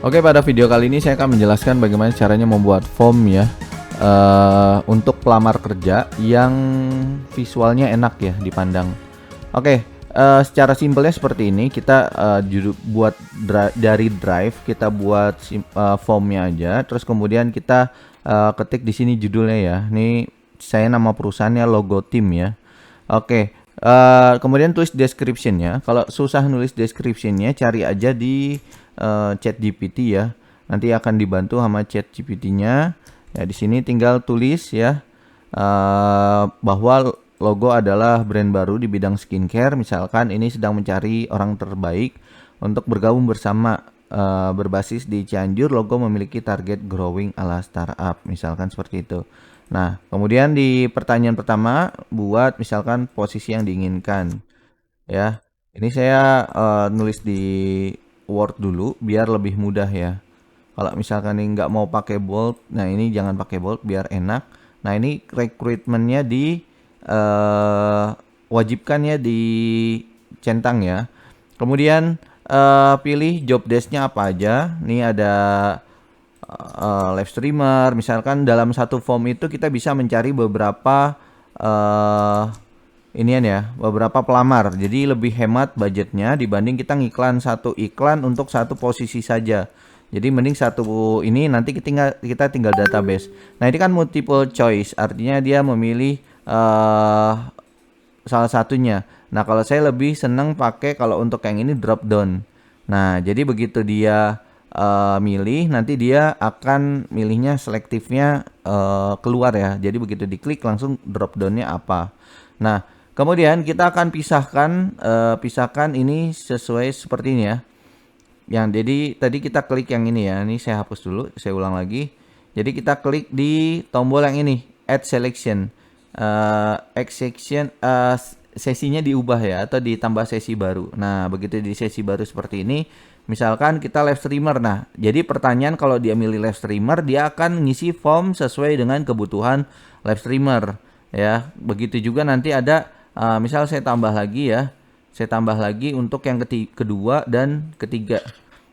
Oke, pada video kali ini saya akan menjelaskan bagaimana caranya membuat form ya untuk pelamar kerja yang visualnya enak ya dipandang. Oke, secara simpelnya seperti ini. Kita buat dari Drive, kita buat formnya aja. Terus kemudian kita ketik di sini judulnya ya. Ini saya nama perusahaannya Logo Tim ya. Oke, kemudian tulis description-nya. Kalau susah nulis description-nya, cari aja di ChatGPT ya. Nanti akan dibantu sama ChatGPT-nya. Ya, di sini tinggal tulis ya bahwa logo adalah brand baru di bidang skincare. Misalkan ini sedang mencari orang terbaik untuk bergabung bersama berbasis di Cianjur. Logo memiliki target growing ala startup. Misalkan seperti itu. Nah, kemudian di pertanyaan pertama buat misalkan posisi yang diinginkan ya. Ini saya nulis di Word dulu biar lebih mudah ya. Kalau misalkan ini nggak mau pakai bold, nah ini jangan pakai bold biar enak. Nah, ini rekrutmennya di wajibkan ya di centang ya. Kemudian pilih job desk-nya apa aja. Ini ada live streamer. Misalkan dalam satu form itu kita bisa mencari beberapa inian ya, beberapa pelamar. Jadi lebih hemat budgetnya dibanding kita ngiklan satu iklan untuk satu posisi saja. Jadi mending satu ini nanti kita tinggal database. Nah, ini kan multiple choice, artinya dia memilih salah satunya. Nah, kalau saya lebih seneng pakai kalau untuk yang ini drop down. Nah, jadi begitu dia milih, nanti dia akan milihnya selektifnya keluar ya. Jadi begitu diklik langsung drop downnya apa. Nah, kemudian kita akan pisahkan ini sesuai seperti ini ya. Jadi tadi kita klik yang ini ya. Ini saya hapus dulu, saya ulang lagi. Jadi kita klik di tombol yang ini, add selection. Sesinya diubah ya atau ditambah sesi baru. Nah, begitu di sesi baru seperti ini, misalkan kita live streamer. Nah, jadi pertanyaan kalau dia milih live streamer, dia akan ngisi form sesuai dengan kebutuhan live streamer ya. Begitu juga nanti ada misal saya tambah lagi ya. Saya tambah lagi untuk yang kedua dan ketiga.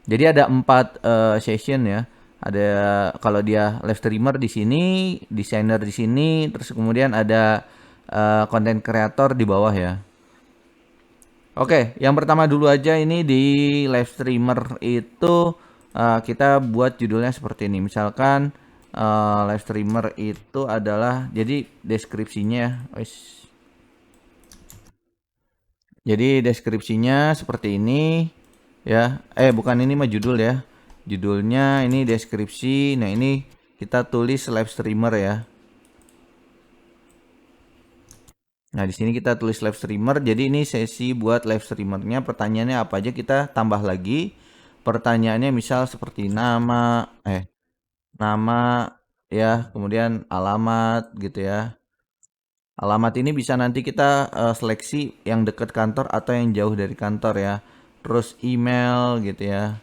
Jadi ada 4 session ya. Ada kalau dia live streamer di sini, desainer di sini, terus kemudian ada content creator di bawah ya. Oke, yang pertama dulu aja ini di live streamer itu kita buat judulnya seperti ini. Misalkan live streamer itu adalah jadi deskripsinya ya. Jadi deskripsinya seperti ini ya. Bukan ini mah judul ya. Judulnya ini deskripsi. Nah, ini kita tulis live streamer ya. Nah, di sini kita tulis live streamer. Jadi ini sesi buat live streamernya. Pertanyaannya apa aja kita tambah lagi. Pertanyaannya misal seperti nama ya, kemudian alamat gitu ya. Alamat ini bisa nanti kita seleksi yang dekat kantor atau yang jauh dari kantor ya. Terus email gitu ya.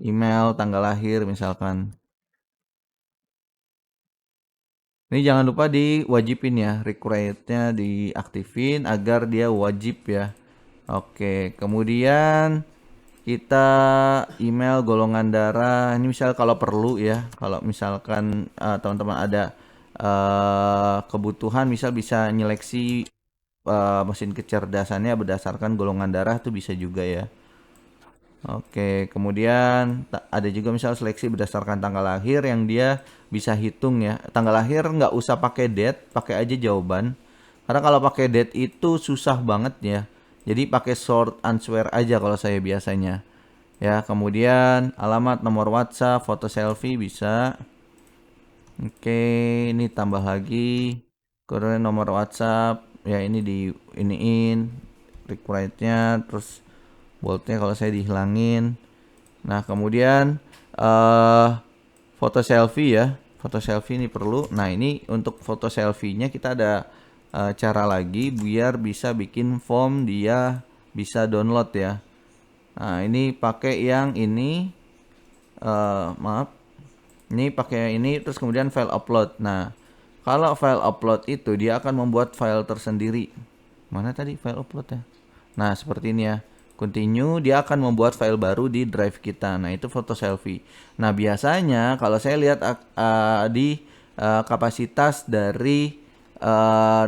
Email, tanggal lahir misalkan. Ini jangan lupa diwajibin ya, require-nya diaktifin agar dia wajib ya. Oke, kemudian kita email, golongan darah. Ini misal kalau perlu ya, kalau misalkan teman-teman ada kebutuhan, misal bisa nyeleksi mesin kecerdasannya berdasarkan golongan darah tuh bisa juga ya. Oke, kemudian ada juga misal seleksi berdasarkan tanggal lahir yang dia bisa hitung ya. Tanggal lahir nggak usah pakai date, pakai aja jawaban. Karena kalau pakai date itu susah banget ya. Jadi pakai short answer aja kalau saya biasanya. Ya, kemudian alamat, nomor WhatsApp, foto selfie bisa. Oke, ini tambah lagi. Kemudian nomor WhatsApp, ya ini di iniin require-nya, terus boldnya kalau saya dihilangin. Nah, kemudian foto selfie ya. Foto selfie ini perlu. Nah, ini untuk foto selfie-nya kita ada cara lagi biar bisa bikin form dia bisa download ya. Nah, ini pakai yang ini. Maaf. Ini pakai ini terus kemudian file upload. Nah, kalau file upload itu dia akan membuat file tersendiri. Mana tadi file upload ya? Nah, seperti ini ya. Continue, dia akan membuat file baru di drive kita. Nah, itu foto selfie. Nah, biasanya kalau saya lihat di kapasitas dari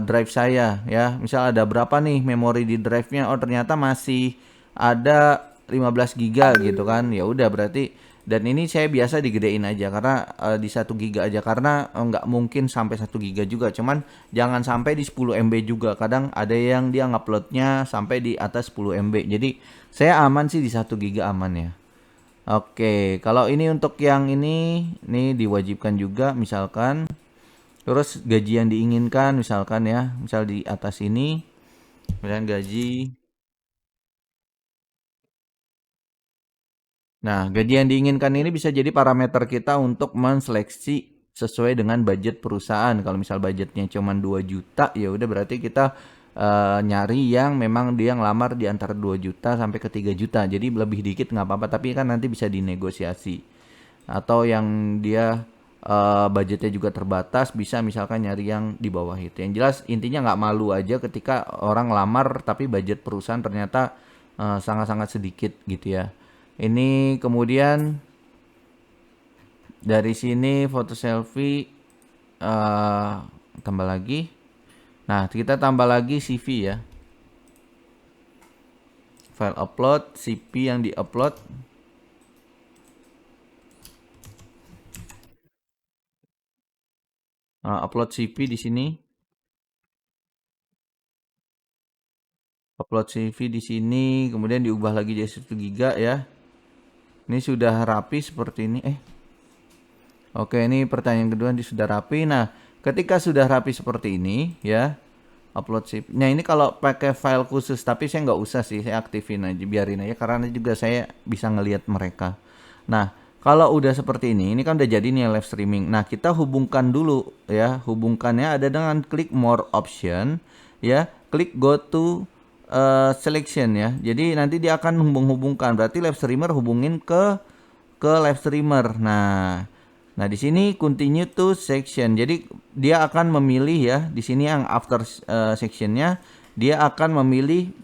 drive saya ya. Misal ada berapa nih memori di drive-nya? Oh, ternyata masih ada 15 giga gitu kan. Ya udah berarti, dan ini saya biasa digedein aja karena di 1 giga aja karena nggak mungkin sampai 1 giga juga. Cuman jangan sampai di 10 MB juga. Kadang ada yang dia nguploadnya sampai di atas 10 MB. Jadi saya aman sih di 1 giga aman ya. Oke, kalau ini untuk yang ini diwajibkan juga misalkan. Terus gaji yang diinginkan misalkan ya, misal di atas ini, kemudian gaji. Nah, gaji yang diinginkan ini bisa jadi parameter kita untuk menseleksi sesuai dengan budget perusahaan. Kalau misal budgetnya cuma 2 juta, ya udah berarti kita nyari yang memang dia ngelamar di antara 2 juta sampai ke 3 juta. Jadi lebih dikit nggak apa-apa, tapi kan nanti bisa dinegosiasi. Atau yang dia budgetnya juga terbatas, bisa misalkan nyari yang di bawah itu. Yang jelas intinya nggak malu aja ketika orang ngelamar tapi budget perusahaan ternyata sangat-sangat sedikit gitu ya. Ini kemudian dari sini foto selfie tambah lagi. Nah, kita tambah lagi CV ya. File upload, CV yang di-upload. Upload CV di sini. Upload CV di sini, kemudian diubah lagi jadi 1 giga ya. Ini sudah rapi seperti ini. Oke, ini pertanyaan kedua sudah rapi. Nah, ketika sudah rapi seperti ini ya, upload CV. Nah, ini kalau pakai file khusus, tapi saya nggak usah sih, saya aktifin aja, biarin aja karena juga saya bisa ngelihat mereka. Nah, kalau udah seperti ini kan udah jadi nih live streaming. Nah, kita hubungkan dulu ya, hubungkannya ada dengan klik more option ya, klik go to selection ya. Jadi nanti dia akan hubung-hubungkan. Berarti live streamer hubungin ke live streamer. Nah di sini continue to section. Jadi dia akan memilih ya. Di sini yang after sectionnya dia akan memilih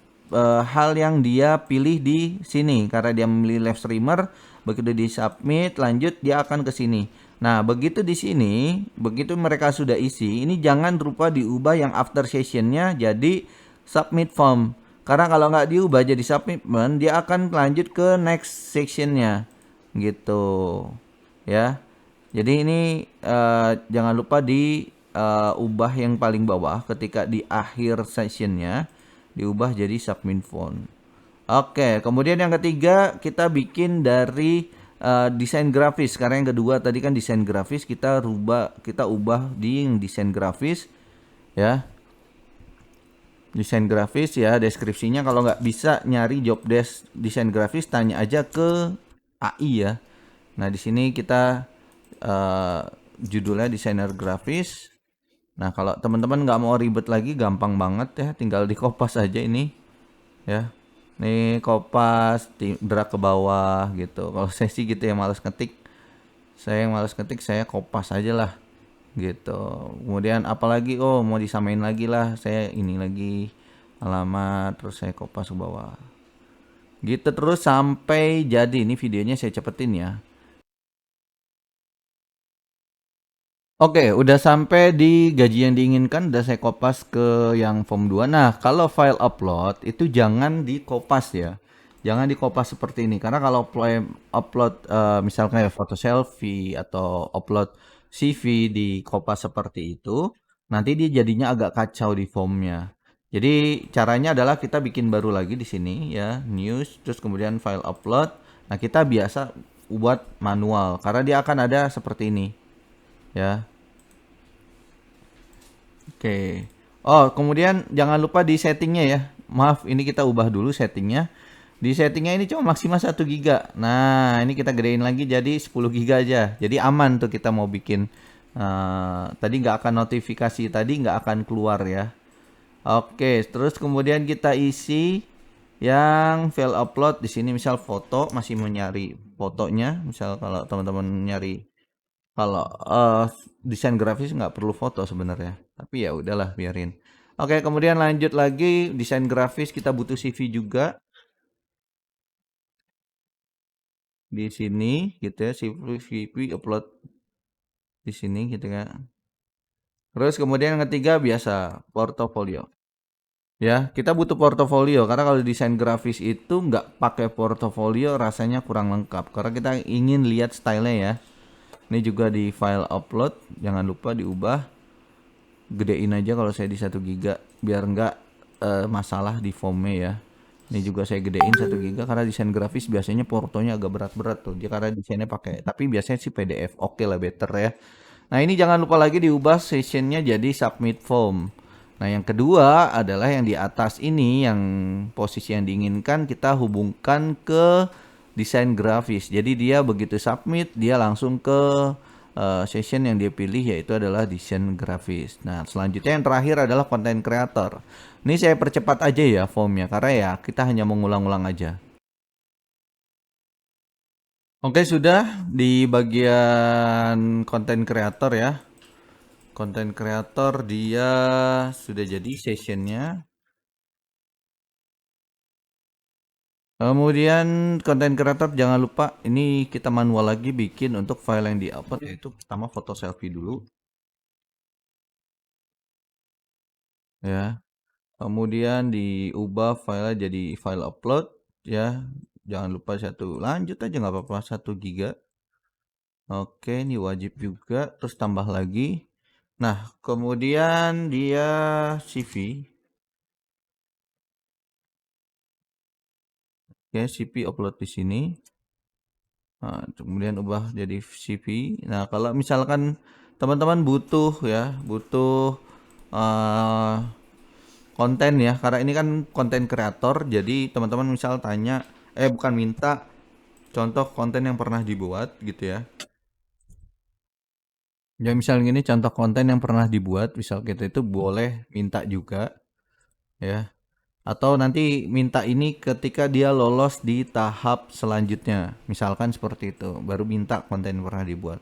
hal yang dia pilih di sini karena dia memilih live streamer. Begitu di submit, lanjut dia akan ke sini. Nah, begitu di sini, begitu mereka sudah isi, ini jangan lupa diubah yang after sessionnya jadi submit form. Karena kalau nggak diubah jadi submit, dia akan lanjut ke next sectionnya, gitu, ya. Jadi ini jangan lupa diubah yang paling bawah ketika di akhir sessionnya, diubah jadi submit form. Oke, kemudian yang ketiga kita bikin dari desain grafis. Karena yang kedua tadi kan desain grafis, kita ubah di desain grafis ya. Desain grafis ya, deskripsinya kalau nggak bisa nyari job desk desain grafis tanya aja ke AI ya. Nah, di sini kita judulnya desainer grafis. Nah, kalau teman-teman nggak mau ribet lagi, gampang banget ya, tinggal di kopas aja ini ya. Nih kopas, drag ke bawah gitu. Kalau saya sih gitu ya, males ketik. Saya yang males ketik, saya kopas aja lah gitu. Kemudian apalagi, oh mau disamain lagi lah, saya ini lagi alamat, terus saya kopas ke bawah. Gitu terus sampai jadi. Ini videonya saya cepetin ya. Oke, udah sampai di gaji yang diinginkan, udah saya kopas ke yang form 2. Nah, kalau file upload itu jangan dikopas ya. Jangan dikopas seperti ini karena kalau upload misalkan ya foto selfie atau upload CV di kopas seperti itu, nanti dia jadinya agak kacau di formnya. Jadi caranya adalah kita bikin baru lagi di sini ya, news, terus kemudian file upload. Nah, kita biasa buat manual karena dia akan ada seperti ini ya. Oke. Oh, kemudian jangan lupa di settingnya ya. Maaf, ini kita ubah dulu settingnya. Di settingnya ini cuma maksimal 1 giga. Nah, ini kita gedein lagi jadi 10 giga aja. Jadi aman tuh kita mau bikin. Tadi nggak akan notifikasi, tadi nggak akan keluar ya. Oke, terus kemudian kita isi yang file upload di sini, misal foto, masih mau nyari fotonya. Misal kalau teman-teman nyari, kalau desain grafis nggak perlu foto sebenarnya, tapi ya udahlah biarin. Oke, kemudian lanjut lagi desain grafis, kita butuh CV juga. di sini gitu ya, CV upload di sini gitu kan. Terus kemudian yang ketiga biasa portofolio. Ya, kita butuh portofolio karena kalau desain grafis itu nggak pakai portofolio rasanya kurang lengkap. Karena kita ingin lihat stylenya ya. Ini juga di file upload, jangan lupa diubah. Gedein aja kalau saya di 1 giga biar nggak masalah di formnya ya. Ini juga saya gedein 1 giga karena desain grafis biasanya portonya agak berat-berat tuh. Dia karena desainnya pakai, tapi biasanya sih PDF. Oke lah, better ya. Nah, ini jangan lupa lagi diubah sessionnya jadi submit form. Nah, yang kedua adalah yang di atas ini, yang posisi yang diinginkan kita hubungkan ke desain grafis. Jadi dia begitu submit, dia langsung ke session yang dia pilih, yaitu adalah desain grafis. Nah, selanjutnya yang terakhir adalah content creator. Ini saya percepat aja ya formnya, karena ya kita hanya mengulang-ulang aja. Oke, sudah di bagian content creator ya. Content creator dia sudah jadi sessionnya. Kemudian content creator jangan lupa ini kita manual lagi bikin untuk file yang di-upload, yaitu pertama foto selfie dulu ya. Kemudian diubah file jadi file upload ya. Jangan lupa satu, lanjut aja nggak apa-apa, 1 giga. Oke, ini wajib juga, terus tambah lagi. Nah, kemudian dia CV. Oke, CV upload di sini. Nah, kemudian ubah jadi CV. Nah, kalau misalkan teman-teman butuh ya, butuh eh, konten ya, karena ini kan konten kreator, jadi teman-teman misal tanya, bukan minta contoh konten yang pernah dibuat gitu ya. Ya misal gini, contoh konten yang pernah dibuat, misal kita itu boleh minta juga ya. Atau nanti minta ini ketika dia lolos di tahap selanjutnya. Misalkan seperti itu, baru minta konten yang pernah dibuat.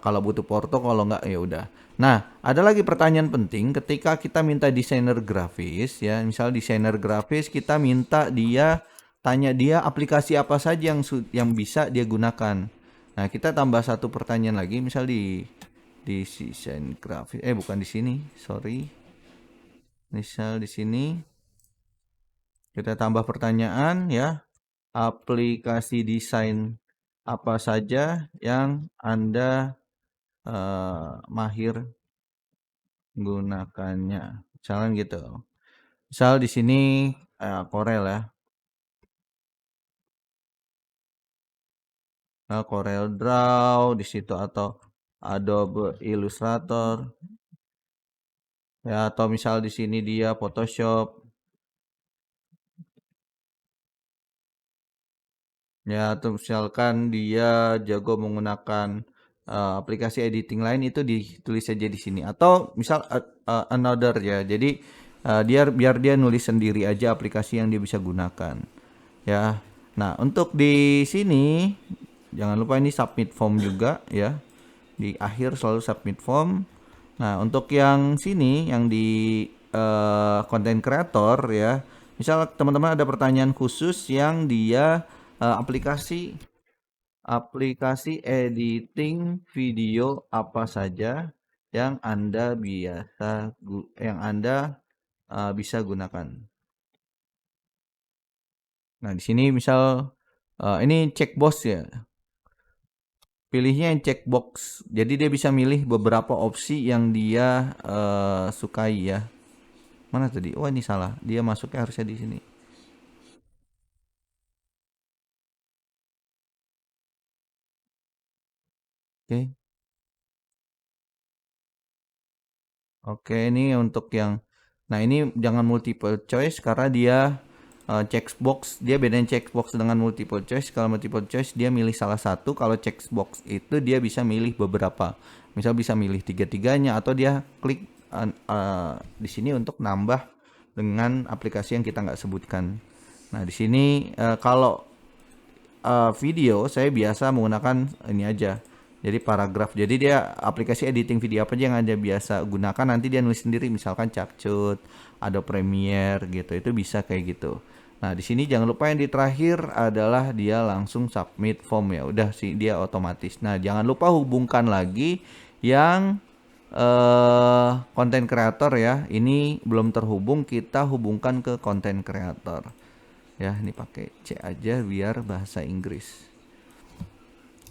Kalau butuh porto, kalau enggak ya udah. Nah, ada lagi pertanyaan penting ketika kita minta desainer grafis ya. Misal desainer grafis kita minta dia, tanya dia aplikasi apa saja yang bisa dia gunakan. Nah, kita tambah satu pertanyaan lagi, misal di desain grafis, bukan di sini, sorry. Misal di sini kita tambah pertanyaan ya, aplikasi desain apa saja yang Anda mahir gunakannya. Misalnya gitu. Misal di sini Corel ya. Nah, Corel Draw di situ atau Adobe Illustrator. Ya, atau misal di sini dia Photoshop. Ya, atau misalkan dia jago menggunakan aplikasi editing lain, itu ditulis saja di sini. Atau misal another ya. Jadi biar dia nulis sendiri aja aplikasi yang dia bisa gunakan. Ya. Nah, untuk di sini jangan lupa ini submit form juga ya. Di akhir selalu submit form. Nah, untuk yang sini yang di content creator ya. Misal teman-teman ada pertanyaan khusus yang dia aplikasi editing video apa saja yang Anda bisa gunakan. Nah, di sini misal ini checkbox ya. Pilihnya yang checkbox. Jadi dia bisa milih beberapa opsi yang dia sukai ya. Mana tadi? Oh, ini salah. Dia masuknya harusnya di sini. Oke. Oke, ini untuk yang, nah ini jangan multiple choice karena dia checkbox, dia bedain checkbox dengan multiple choice. Kalau multiple choice dia milih salah satu, kalau checkbox itu dia bisa milih beberapa. Misal bisa milih tiga-tiganya atau dia klik di sini untuk nambah dengan aplikasi yang kita nggak sebutkan. Nah, di sini kalau video saya biasa menggunakan ini aja. Jadi paragraf. Jadi dia aplikasi editing video apa aja yang Anda biasa gunakan, nanti dia nulis sendiri, misalkan CapCut, Adobe Premiere gitu. Itu bisa kayak gitu. Nah, di sini jangan lupa yang di terakhir adalah dia langsung submit form ya. Udah sih dia otomatis. Nah, jangan lupa hubungkan lagi yang konten kreator ya. Ini belum terhubung, kita hubungkan ke konten kreator. Ya, ini pakai C aja biar bahasa Inggris.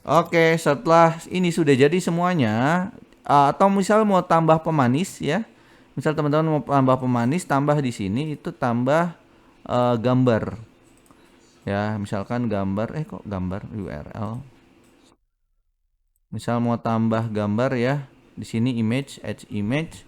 Oke, setelah ini sudah jadi semuanya, atau misal mau tambah pemanis ya. Misal teman-teman mau tambah pemanis, tambah di sini itu tambah gambar. Ya, misalkan gambar, kok gambar URL. Misal mau tambah gambar ya, di sini image, add image.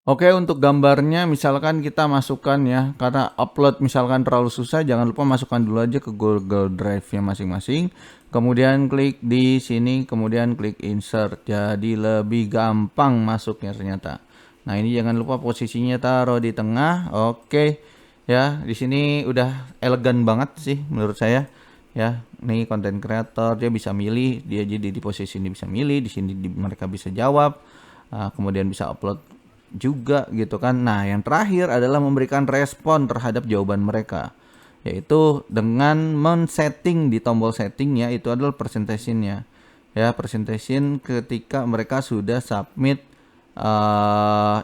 Oke, untuk gambarnya misalkan kita masukkan ya, karena upload misalkan terlalu susah, jangan lupa masukkan dulu aja ke Google Drive-nya masing-masing. Kemudian klik di sini, kemudian klik insert. Jadi lebih gampang masuknya ternyata. Nah, ini jangan lupa posisinya taruh di tengah. Oke. Ya, di sini udah elegan banget sih menurut saya. Ya, nih konten kreator dia bisa milih, dia jadi di posisi ini bisa milih, di sini mereka bisa jawab. Kemudian bisa upload juga gitu kan. Nah, yang terakhir adalah memberikan respon terhadap jawaban mereka, yaitu dengan men-setting di tombol settingnya itu adalah presentation-nya. Ya, presentation ketika mereka sudah submit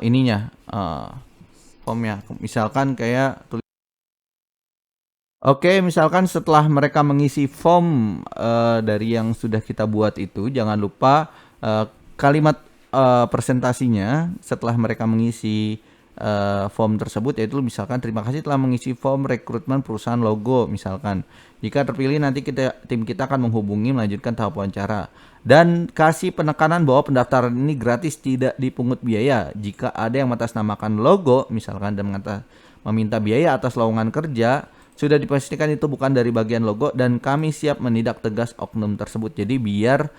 ininya formnya. Misalkan kayak Oke, misalkan setelah mereka mengisi form dari yang sudah kita buat itu, jangan lupa kalimat presentasinya setelah mereka mengisi form tersebut, yaitu misalkan terima kasih telah mengisi form rekrutmen perusahaan logo misalkan. Jika terpilih nanti tim kita akan menghubungi melanjutkan tahap wawancara. Dan kasih penekanan bahwa pendaftaran ini gratis, tidak dipungut biaya. Jika ada yang mengatasnamakan logo misalkan dan meminta biaya atas lowongan kerja, sudah dipastikan itu bukan dari bagian logo dan kami siap menindak tegas oknum tersebut. Jadi biar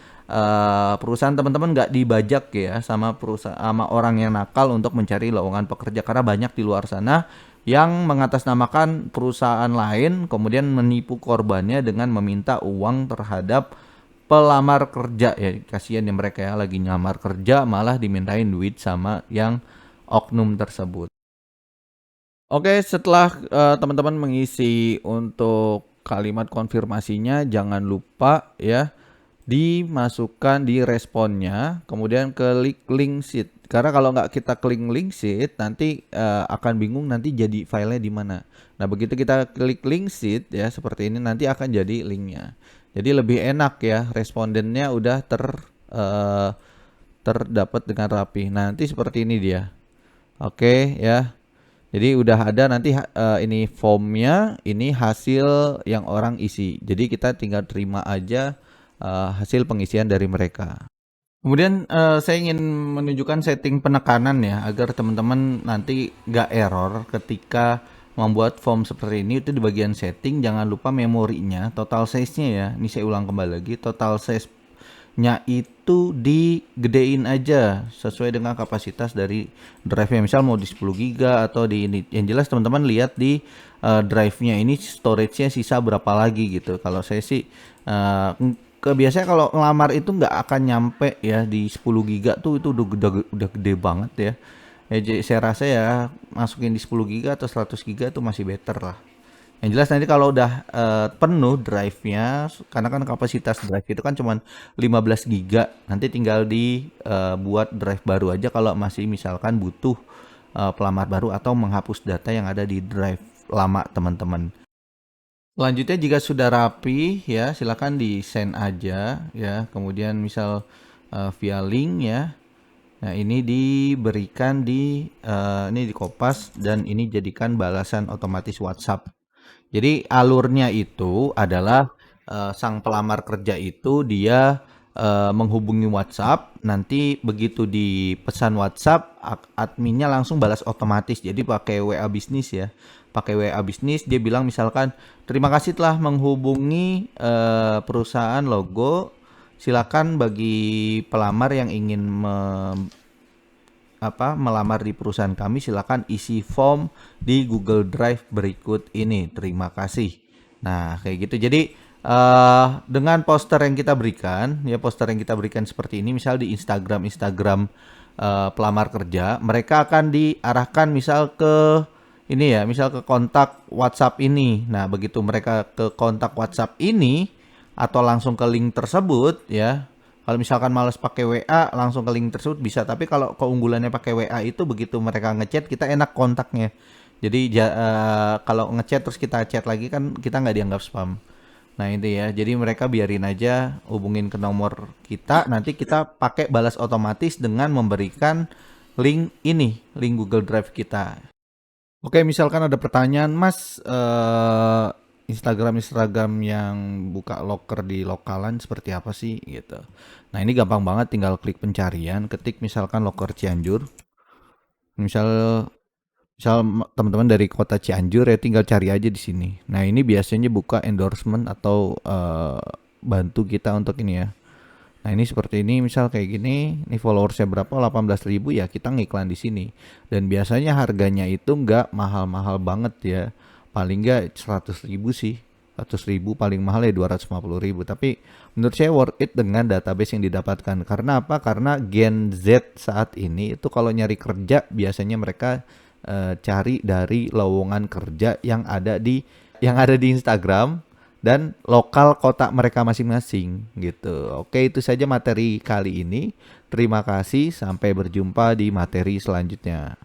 perusahaan teman-teman nggak dibajak ya sama sama orang yang nakal untuk mencari lowongan pekerja, karena banyak di luar sana yang mengatasnamakan perusahaan lain kemudian menipu korbannya dengan meminta uang terhadap pelamar kerja ya. Kasihan ya mereka ya, lagi nyamar kerja malah dimintain duit sama yang oknum tersebut. Oke, setelah teman-teman mengisi untuk kalimat konfirmasinya, jangan lupa ya dimasukkan di responnya, kemudian klik link sheet. Karena kalau nggak kita klik link sheet, nanti akan bingung nanti jadi filenya di mana. Nah, begitu kita klik link sheet ya seperti ini, nanti akan jadi linknya. Jadi lebih enak ya, respondennya udah terdapat dengan rapi. Nah, nanti seperti ini dia. Oke ya. Jadi udah ada nanti ini formnya, ini hasil yang orang isi. Jadi kita tinggal terima aja hasil pengisian dari mereka. Kemudian saya ingin menunjukkan setting penekanan ya, agar teman-teman nanti nggak error ketika membuat form seperti ini. Itu di bagian setting, jangan lupa memorinya, total size-nya ya. Ini saya ulang kembali lagi, total size-nya itu digedein aja sesuai dengan kapasitas dari drive-nya. Misal mau di 10 GB atau di ini. Yang jelas teman-teman lihat di drive-nya ini storage-nya sisa berapa lagi gitu. Kalau saya sih biasanya kalau ngelamar itu nggak akan nyampe ya di 10 GB tuh, itu udah gede banget ya. Jadi saya rasa ya masukin di 10 GB atau 100 GB tuh masih better lah. Yang jelas nanti kalau udah penuh drive-nya, karena kan kapasitas drive itu kan cuma 15 GB, nanti tinggal dibuat drive baru aja kalau masih misalkan butuh pelamar baru atau menghapus data yang ada di drive lama teman-teman. Selanjutnya jika sudah rapi ya silakan di send aja ya, kemudian misal via link ya. Nah, ini diberikan ini di Kopas dan ini jadikan balasan otomatis WhatsApp. Jadi alurnya itu adalah sang pelamar kerja itu dia menghubungi WhatsApp, nanti begitu di pesan WhatsApp adminnya langsung balas otomatis. Jadi pakai WA bisnis ya. Pakai WA bisnis dia bilang misalkan terima kasih telah menghubungi perusahaan logo. Silakan bagi pelamar yang ingin melamar di perusahaan kami, silakan isi form di Google Drive berikut ini. Terima kasih. Nah, kayak gitu. Jadi Dengan poster yang kita berikan, ya poster yang kita berikan seperti ini, misal di Instagram pelamar kerja, mereka akan diarahkan misal ke ini ya, misal ke kontak WhatsApp ini. Nah, begitu mereka ke kontak WhatsApp ini atau langsung ke link tersebut ya. Kalau misalkan males pakai WA, langsung ke link tersebut bisa. Tapi kalau keunggulannya pakai WA itu begitu mereka ngechat, kita enak kontaknya. Jadi kalau ngechat terus kita chat lagi kan kita nggak dianggap spam. Nah itu ya, jadi mereka biarin aja hubungin ke nomor kita, nanti kita pakai balas otomatis dengan memberikan link ini, link Google Drive kita. Oke, misalkan ada pertanyaan, Mas, Instagram yang buka loker di lokalan seperti apa sih gitu. Nah ini gampang banget, tinggal klik pencarian, ketik misalkan loker Cianjur. Misal Misal teman-teman dari kota Cianjur ya tinggal cari aja di sini. Nah ini biasanya buka endorsement atau bantu kita untuk ini ya. Nah ini seperti ini misal kayak gini, ini followersnya berapa 18.000 ya kita ngiklan di sini. Dan biasanya harganya itu nggak mahal-mahal banget ya. Paling nggak 100.000 sih. 100.000 paling mahal ya 250.000. Tapi menurut saya worth it dengan database yang didapatkan. Karena apa? Karena Gen Z saat ini itu kalau nyari kerja biasanya mereka cari dari lowongan kerja yang ada di Instagram dan lokal kota mereka masing-masing gitu. Oke, itu saja materi kali ini. Terima kasih, sampai berjumpa di materi selanjutnya.